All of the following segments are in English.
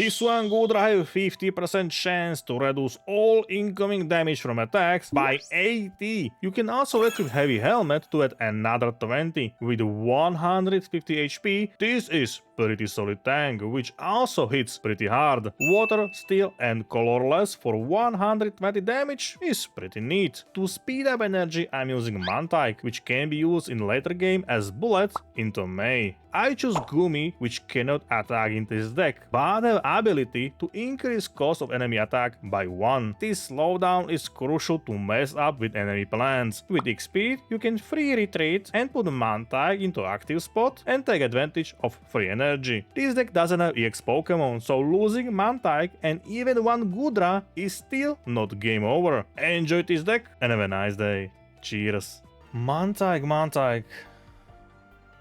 Hisuian and Goodra have 50% chance to reduce all incoming damage from attacks by 80. You can also equip Heavy Helmet to add another 20. With 150 HP, this is pretty solid tank, which also hits pretty hard. Water, Steel and Colorless for 120 damage is pretty neat. To speed up energy, I'm using Mantike, which can be used in later game as Bullet into May. I choose Gumi, which cannot attack in this deck, but have ability to increase cost of enemy attack by 1. This slowdown is crucial to mess up with enemy plans. With XP, you can free retreat and put Mantike into active spot and take advantage of free energy. This deck doesn't have EX Pokemon, so losing Mantike and even one Goodra is still not game over. Enjoy this deck and have a nice day. Cheers. Mantike.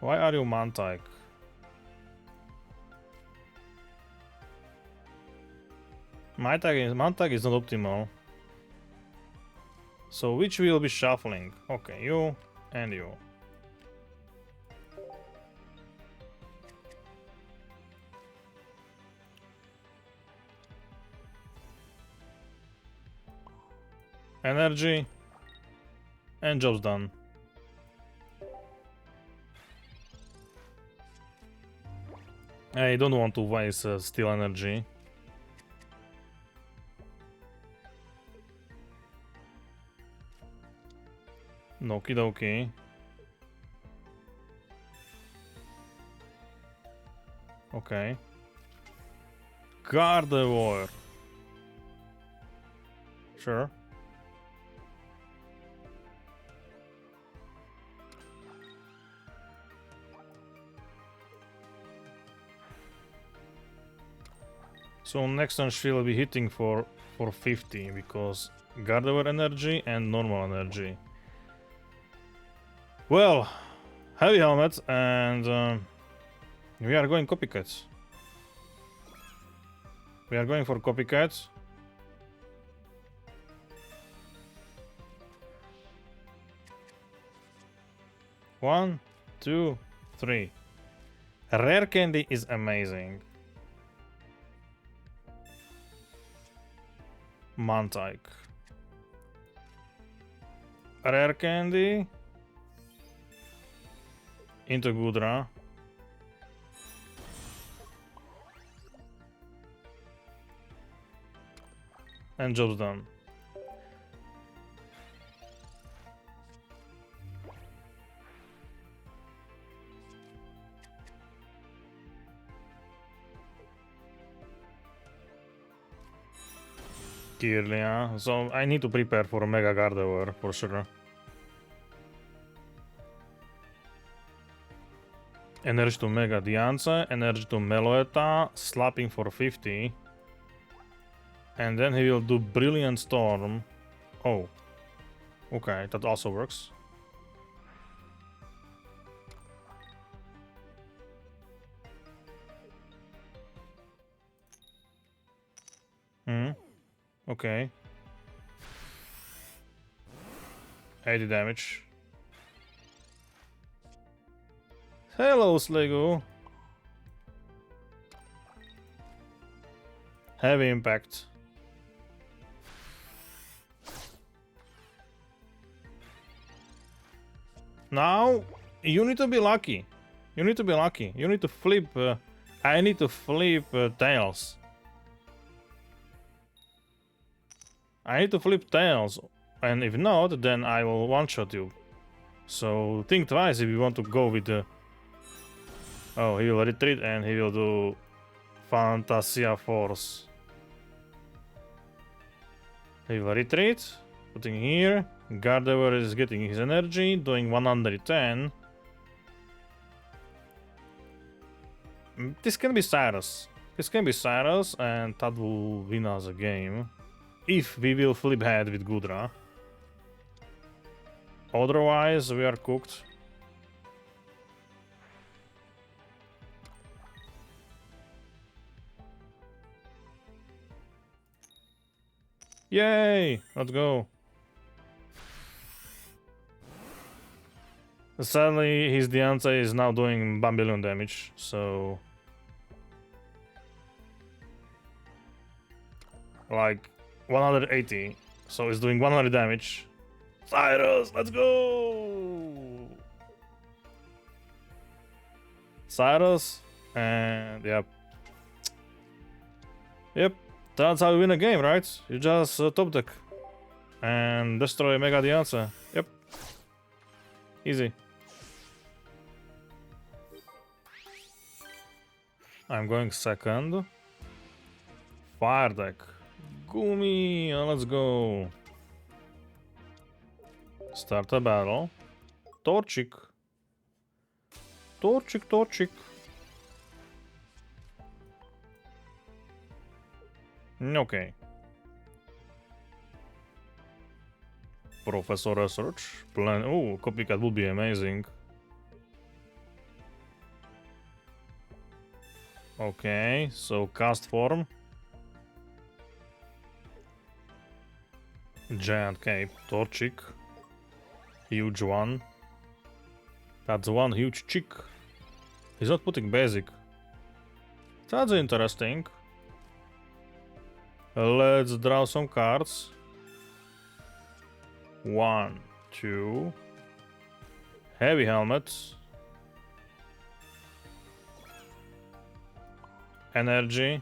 Why are you Mantike? Mantike is not optimal. So which will be shuffling? Okay, you and you. Energy and job's done. I don't want to waste steel energy. Okie dokie. Okay. Gardevoir. Sure. So next turn she will be hitting for 50 because Gardevoir energy and normal energy. Well, Heavy Helmet and we are going copycats. We are going for copycats. One, two, three. Rare candy is amazing. Mantike. Rare candy. Into Goodra. And job's done. Kirlia. So I need to prepare for a Mega Gardevoir for sure. Energy to Mega Diance, energy to Meloetta, slapping for 50. And then he will do Brilliant Storm. Oh. Okay, that also works. Okay. 80 damage. Hello, Sligo. Heavy impact. Now, you need to be lucky. You need to be lucky. You need to flip. I need to flip tails. I need to flip tails. And if not, then I will one-shot you. So think twice if you want to go with the... Oh, he will retreat and he will do Fantasia Force. He will retreat, putting here. Gardevoir is getting his energy, doing 110. This can be Cyrus. This can be Cyrus and that will win us a game. If we will flip head with Goodra. Otherwise, we are cooked. Yay! Let's go. Sadly, his Diancie is now doing 1 billion damage, so... Like 180. So it's doing 100 damage. Cyrus, let's go! Cyrus, and yep. Yep, that's how you win a game, right? You just top deck and destroy Mega Gardevoir. Yep. Easy. I'm going second. Fire deck. Gumi, let's go. Start a battle. Torchic. Torchic, Torchic. Okay. Professor Research. Plan. Oh, copycat would be amazing. Okay, so cast form. Giant cape, Torchic. Huge one. That's one huge chick. He's not putting basic. That's interesting. Let's draw some cards. 1, 2. Heavy helmets. Energy.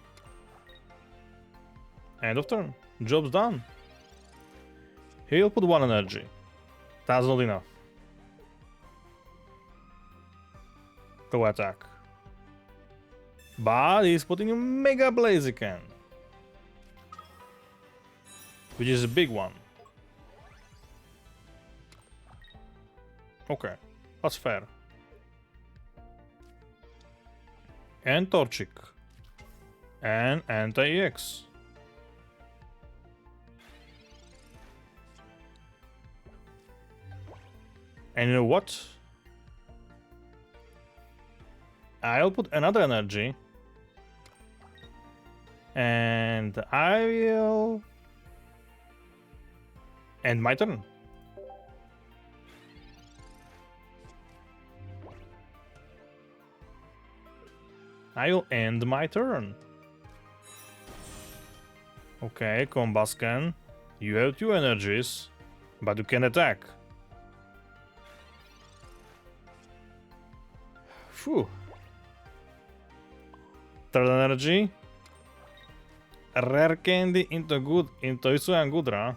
End of turn. Job's done. He'll put 1 energy. That's not enough to attack. But he's putting a Mega Blaziken, which is a big one. Okay, that's fair. And Torchic. And Anti-EX. And you know what? I'll put another energy. And I will end my turn. I'll end my turn. Okay, Combusken. You have 2 energies, but you can attack. Phew. Third energy. Rare candy into Hisuian Goodra.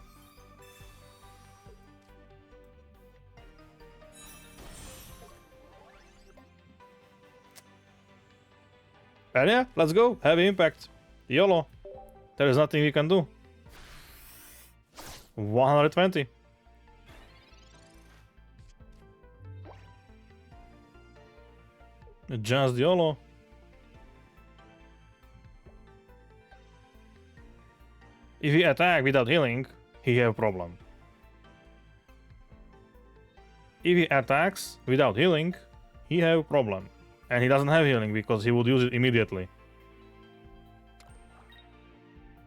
And yeah, let's go. Heavy impact. YOLO. There is nothing we can do. 120. Just YOLO. If he attack without healing, he have a problem. If he attacks without healing, he have a problem. And he doesn't have healing because he would use it immediately.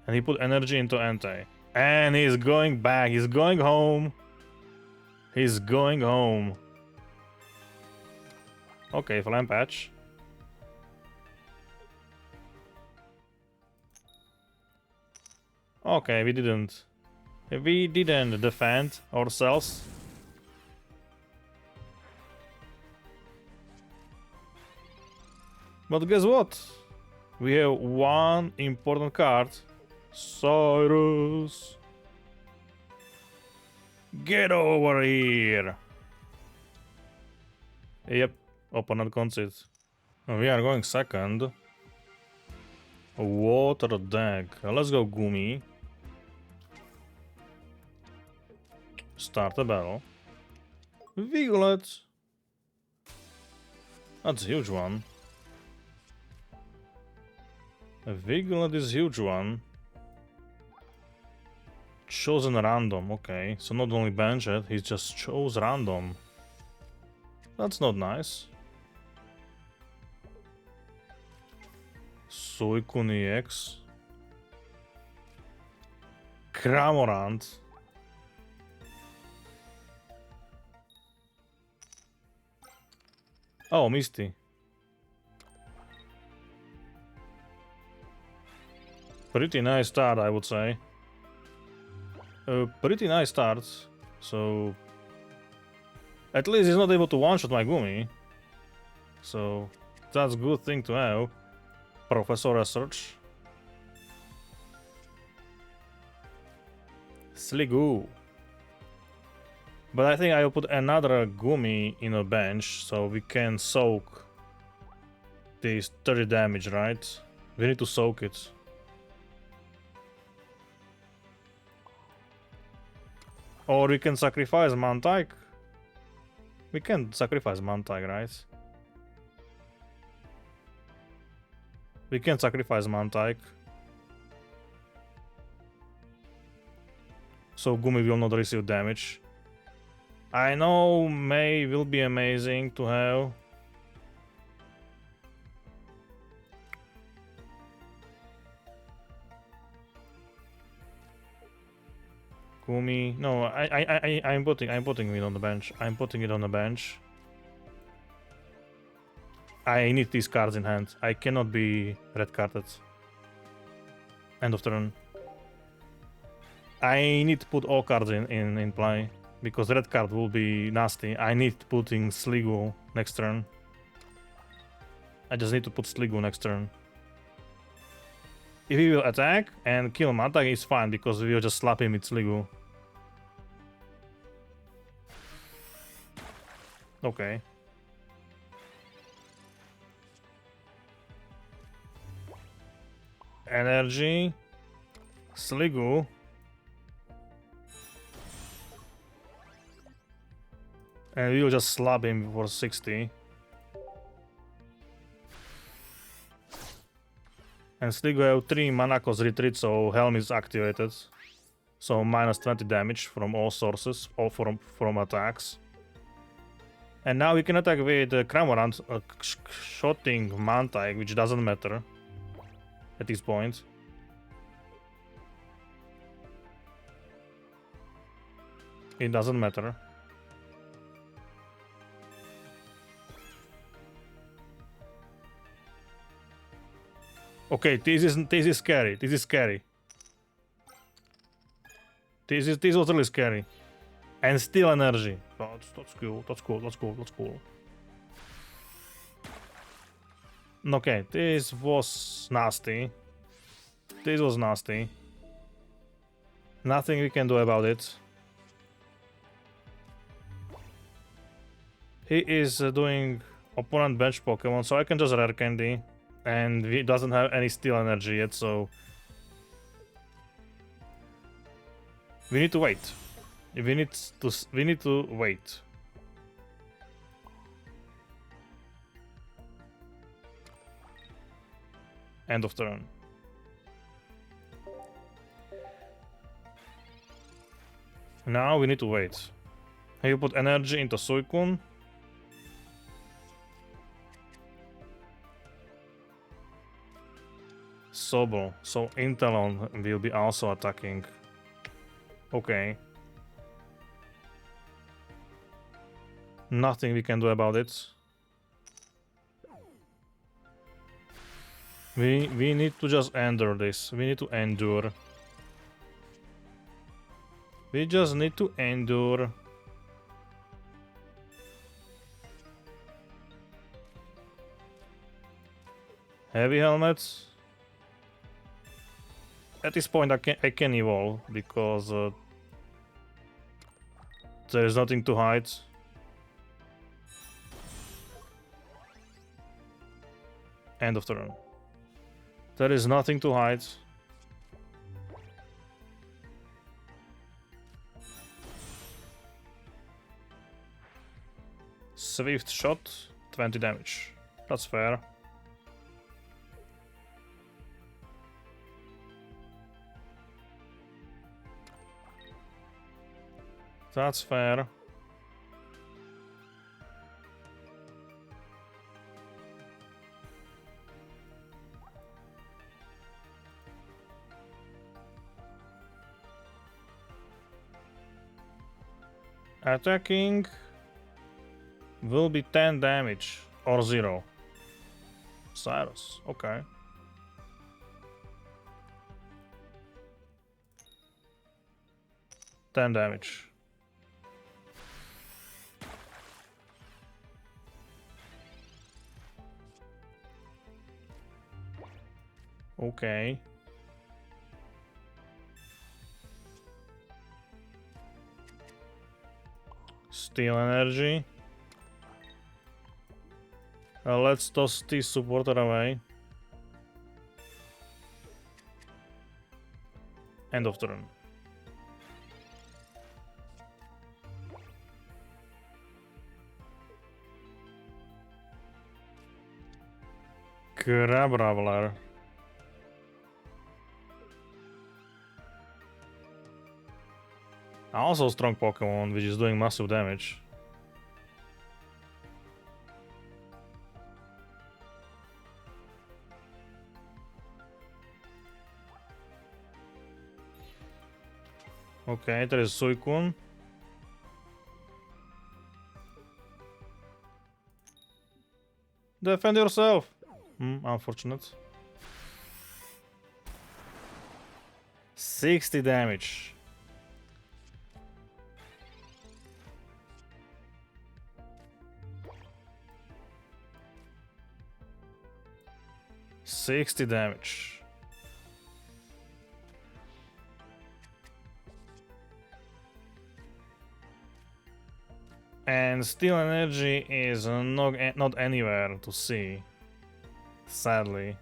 And he put energy into anti. And he's going back. He's going home. He's going home. Okay, Flame Patch. Okay, we didn't defend ourselves. But guess what? We have one important card. Cyrus. Get over here. Yep, opponent concedes. We are going second. Water deck. Let's go Gumi. Start the battle. Viglet. That's a huge one. A Viglet is a huge one. Chosen random, okay. So not only bench it, he just chose random. That's not nice. Suicune EX. Cramorant. Oh, Misty. Pretty nice start, I would say. Pretty nice start. So at least he's not able to one-shot my Gumi. So that's a good thing to have. Professor Research. Sliggoo. But I think I will put another Gumi in a bench so we can soak this 30 damage, right? We need to soak it. Or we can sacrifice Mantike. We can sacrifice Mantike, right? We can sacrifice Mantike. So Gumi will not receive damage. I know May will be amazing to have. Gumi. No, I'm putting it on the bench. I'm putting it on the bench. I need these cards in hand. I cannot be red carded. End of turn. I need to put all cards in play. Because red card will be nasty. I need to put in Sliggoo next turn. I just need to put Sliggoo next turn. If he will attack and kill Mantike, it's fine because we will just slap him with Sliggoo. Okay. Energy. Sliggoo. And we will just slap him for 60. And Sliggoo have 3 mana cost retreat, so Helm is activated. So minus 20 damage from all sources, or from attacks. And now we can attack with Cramorant, shotting Mantike, which doesn't matter at this point. It doesn't matter. Okay, this is scary. This is scary. This was really scary. And still energy. Oh, that's cool. That's cool. That's cool. That's cool. Okay, this was nasty. This was nasty. Nothing we can do about it. He is doing opponent bench Pokemon, so I can just rare candy. And he doesn't have any steel energy yet, so we need to wait. We need to wait. End of turn. Now we need to wait. He put energy into Suicune. Sobble, so Intalon will be also attacking. Okay. Nothing we can do about it. We need to just endure this. We need to endure. We just need to endure. Heavy helmets. At this point I can evolve because there is nothing to hide. End of turn. There is nothing to hide. Swift shot, 20 damage. That's fair. That's fair. Attacking will be 10 damage or 0. Cyrus, okay. 10 damage. Okay. Steel energy. Let's toss this supporter away. End of turn. Crabrawler. Also strong Pokemon, which is doing massive damage. Okay, there is Suicune. Defend yourself! Unfortunate. 60 damage. $60 damage. And steel energy is not anywhere to see. Sadly.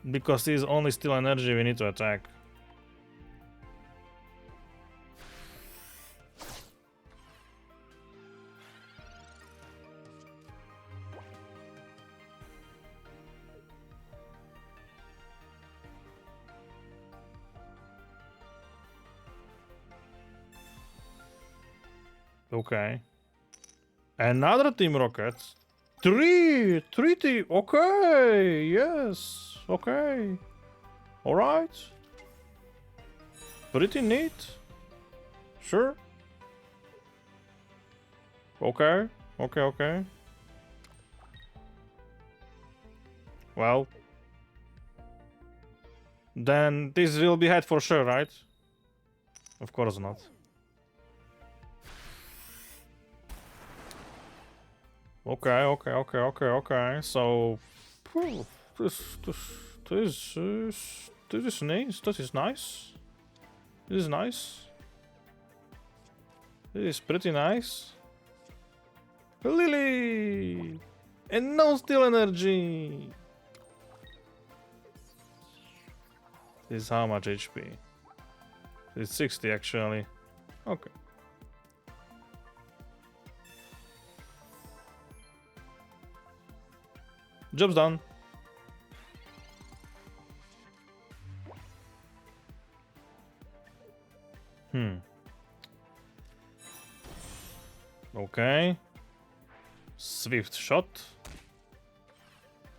Because this is only steel energy we need to attack. Okay. Another Team Rocket. Three team. Okay. Yes. Okay. All right. Pretty neat. Sure. Okay. Okay. Well. Then this will be head for sure, right? Of course not. Okay. So, this is nice. This is nice. This is nice. This is pretty nice. Lily! And no steel energy! This is how much HP? It's 60 actually. Okay. Job's done. Okay. Swift shot.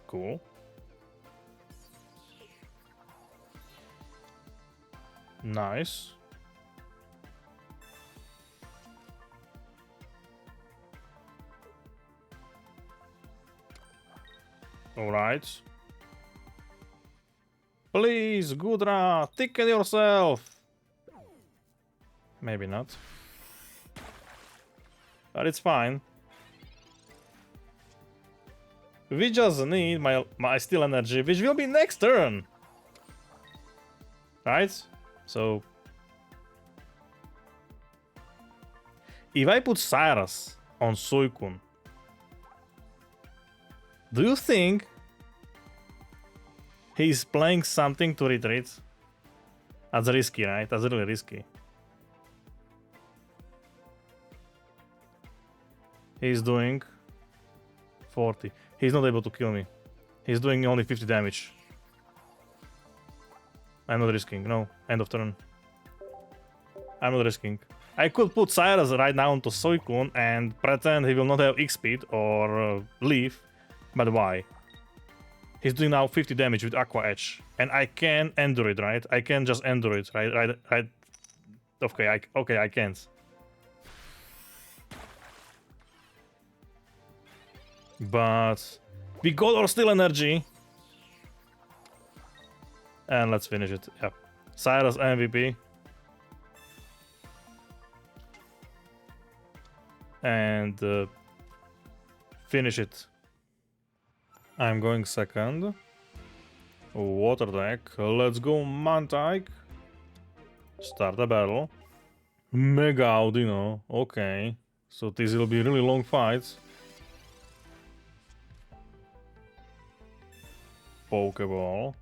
Cool. Nice. Alright. Please, Goodra, thicken yourself! Maybe not. But it's fine. We just need my steel energy, which will be next turn! Right? So... if I put Cyrus on Suicune, do you think he's playing something to retreat? That's risky, right? That's really risky. He's doing 40. He's not able to kill me. He's doing only 50 damage. I'm not risking. No. End of turn. I'm not risking. I could put Cyrus right now onto Suicune and pretend he will not have X-Speed or leave. But why? He's doing now 50 damage with Aqua Edge. And I can endure it, right? I can just endure it, right? Okay, I can't. But we got our steel energy. And let's finish it. Yep. Cyrus MVP. And finish it. I'm going second. Water deck. Let's go, Mantike. Start the battle. Mega Audino. Okay. So these will be really long fights. Pokeball.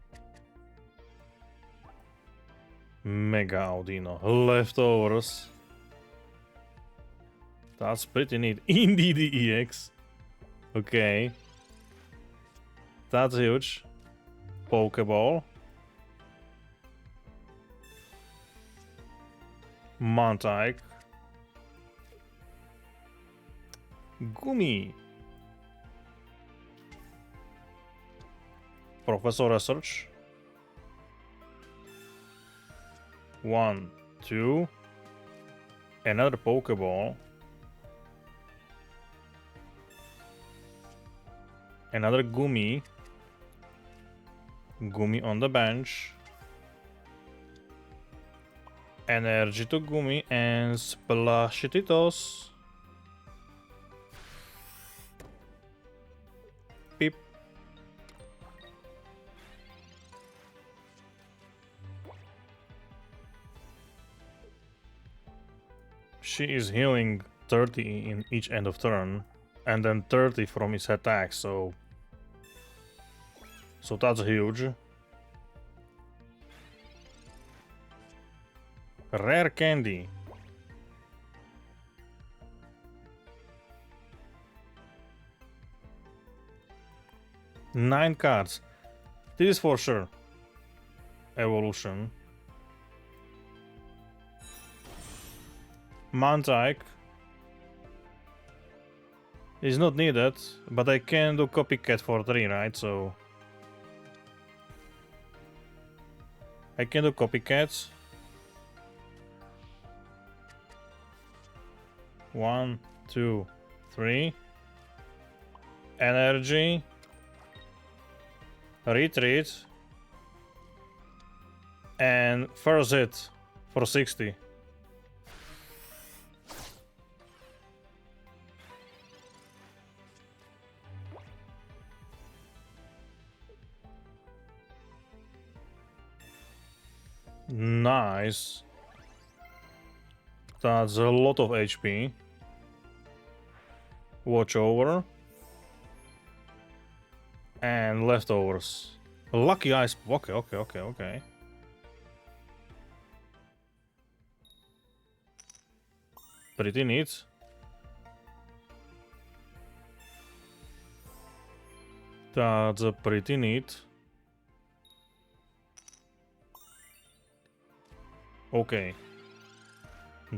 Mega Audino. Leftovers. That's pretty neat. Indeed, the EX. Okay. That's huge. Pokeball. Mantike. Gumi. Professor Research. 1, 2. Another Pokeball. Another Gumi. Gumi on the bench. Energy to Gumi and Splashititos. Beep. She is healing 30 in each end of turn, and then 30 from his attack, so that's huge. Rare candy. Nine cards. This is for sure. Evolution. Mantike is not needed, but I can do copycat for 3, right? So I can do copycats. 1, 2, 3. Energy. Retreat. And first hit for 60. Nice. That's a lot of HP. Watch over. And leftovers. Lucky ice. Okay. Pretty neat. That's pretty neat. Okay.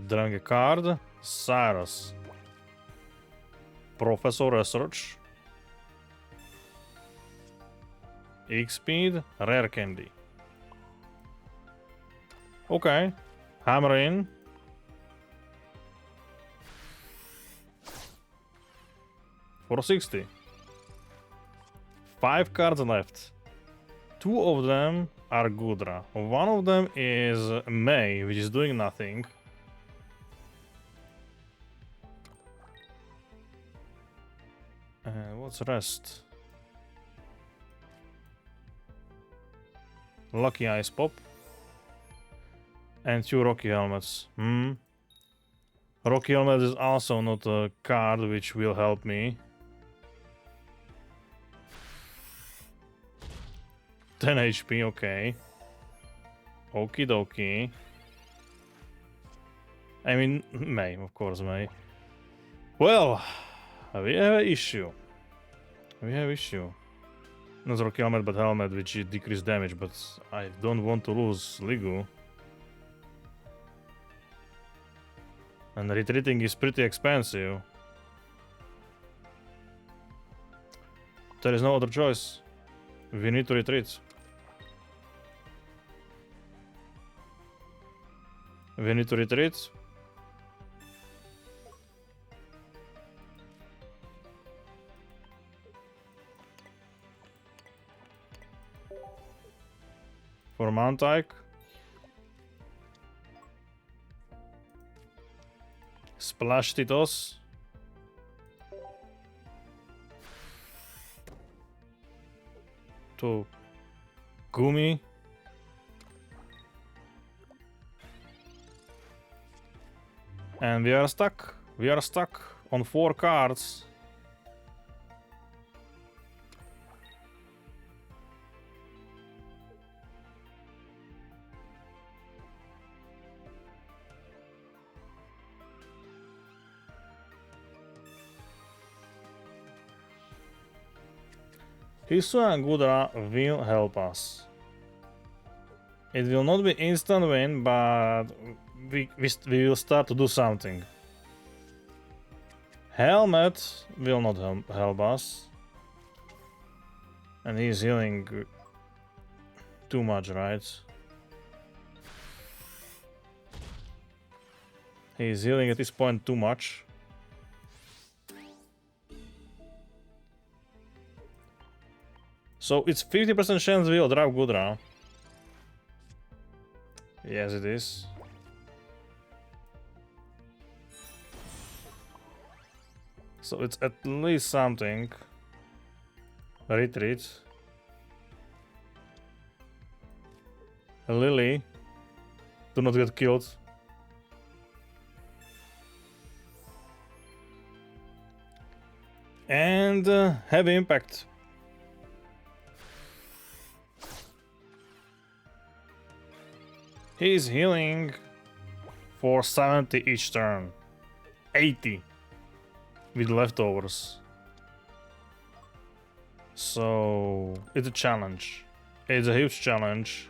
Drawing a card. Cyrus. Professor Research. X-Speed. Rare Candy. Okay. Hammer in. For 60. 5 cards left. 2 of them are Goodra. One of them is May, which is doing nothing. What's rest? Lucky Ice Pop. And 2 Rocky Helmets. Rocky Helmet is also not a card which will help me. 10 HP, okay. Okie dokie. I mean, May, of course, May. Well, we have an issue. Not Rocky Helmet, but Helmet, which decrease damage, but I don't want to lose Ligu. And retreating is pretty expensive. There is no other choice. We need to retreat. For Mantike. Splash Titos. To Gumi. And we are stuck. We are stuck on 4 cards. Hisuian Goodra will help us. It will not be instant win, but we will start to do something. Helmet will not help us. And he's healing too much, right? He's healing at this point too much. So it's 50% chance we'll drop Goodra. Yes, it is. So it's at least something. Retreat. Lily. Do not get killed. And heavy impact. He's healing for 70 each turn. 80 with leftovers. So it's a challenge. It's a huge challenge.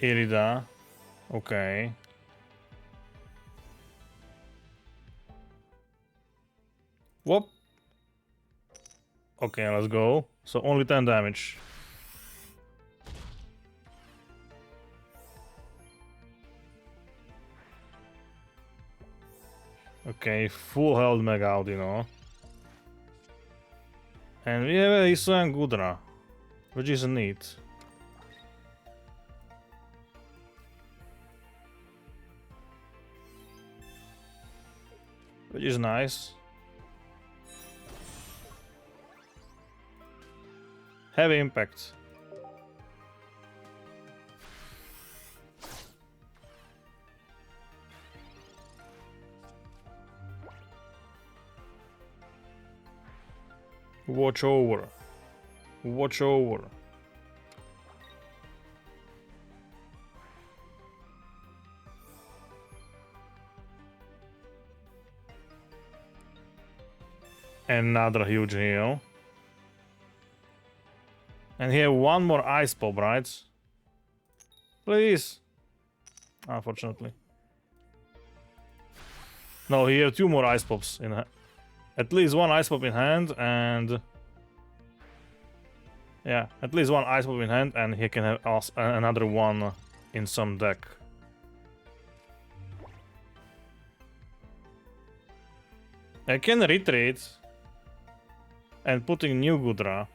Irida. Okay. Whoop. Okay, let's go. So only 10 damage. Okay, full health Mega Audino. And we have a Hisuian Goodra, which is neat. Which is nice. Heavy impact. Watch over. Watch over. Another huge heal. And here one more ice pop, right? Please. Unfortunately. No, here 2 more ice pops in at least 1 ice pop in hand, and yeah, at least 1 ice pop in hand, and he can have another one in some deck. I can retreat and putting new Goodra.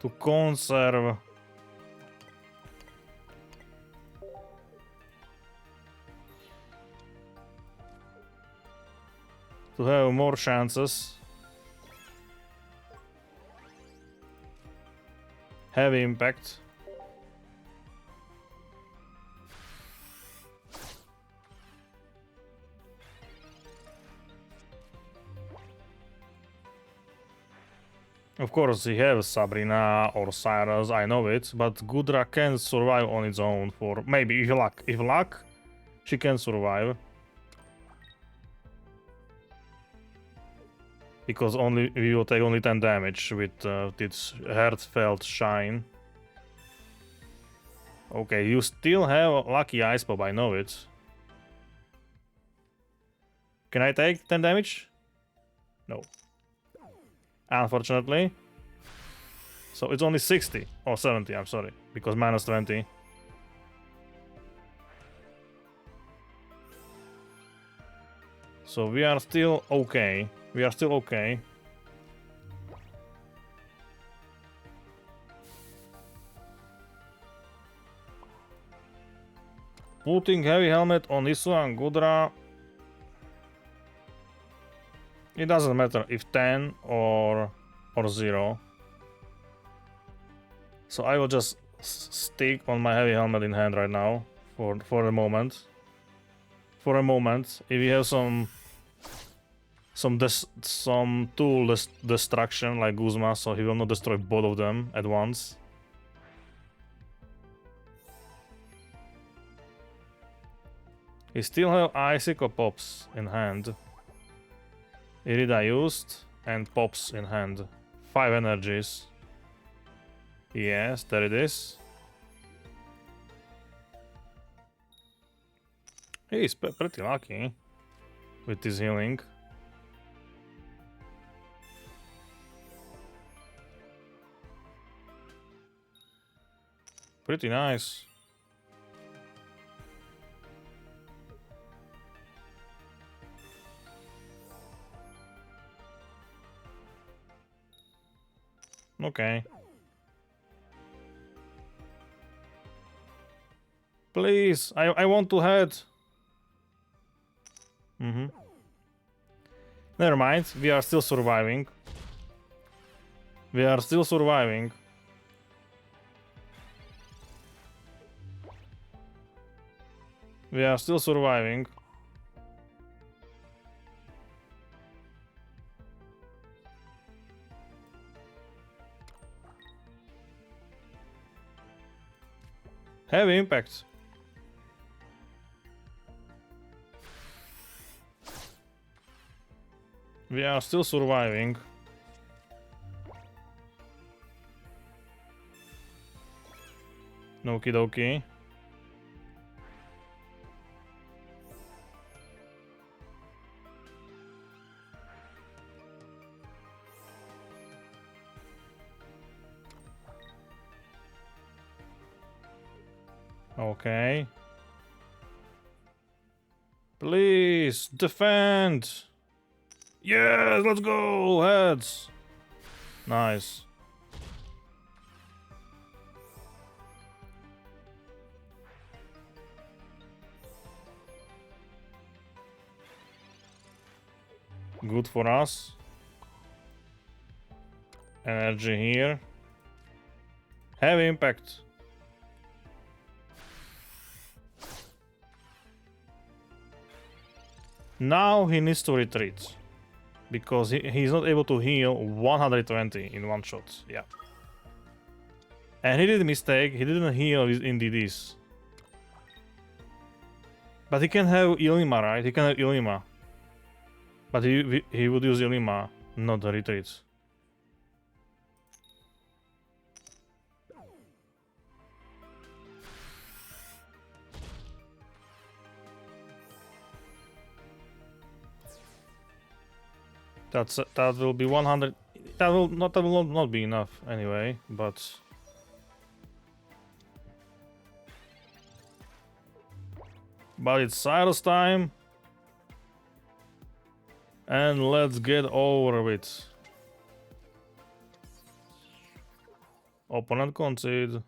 To conserve. To have more chances. Heavy impact. Of course, he has Sabrina or Cyrus, I know it, but Goodra can survive on its own for maybe if luck. If luck, she can survive. Because we will take only 10 damage with its heartfelt shine. Okay, you still have lucky ice pop, I know it. Can I take 10 damage? No. Unfortunately. So it's only 60 or 70, I'm sorry, because minus 20. So we are still okay. We are still okay. Putting heavy helmet on Hisuian Goodra. It doesn't matter if 10 or 0. So I will just stick on my heavy helmet in hand right now for a moment. For a moment, if we have some tool destruction like Guzma, so he will not destroy both of them at once. He still have Icicle Pops in hand. Irida used and Pops in hand. 5 energies. Yes, there it is. He's pretty lucky with his healing. Pretty nice. Okay. Please, I want to head. Never mind, we are still surviving. We are still surviving. We are still surviving. Heavy impact. We are still surviving. Okie dokie. Okay. Please defend. Yes, let's go. Heads. Nice. Good for us. Energy here. Heavy impact. Now he needs to retreat. Because he's not able to heal 120 in one shot. Yeah. And he did a mistake. He didn't heal his NDDs. But he can have Ilima, right? He can have Ilima. But he would use Ilima, not the retreats. That will be 100. That will not be enough anyway. But it's Cyrus time. And let's get over with. Opponent concede.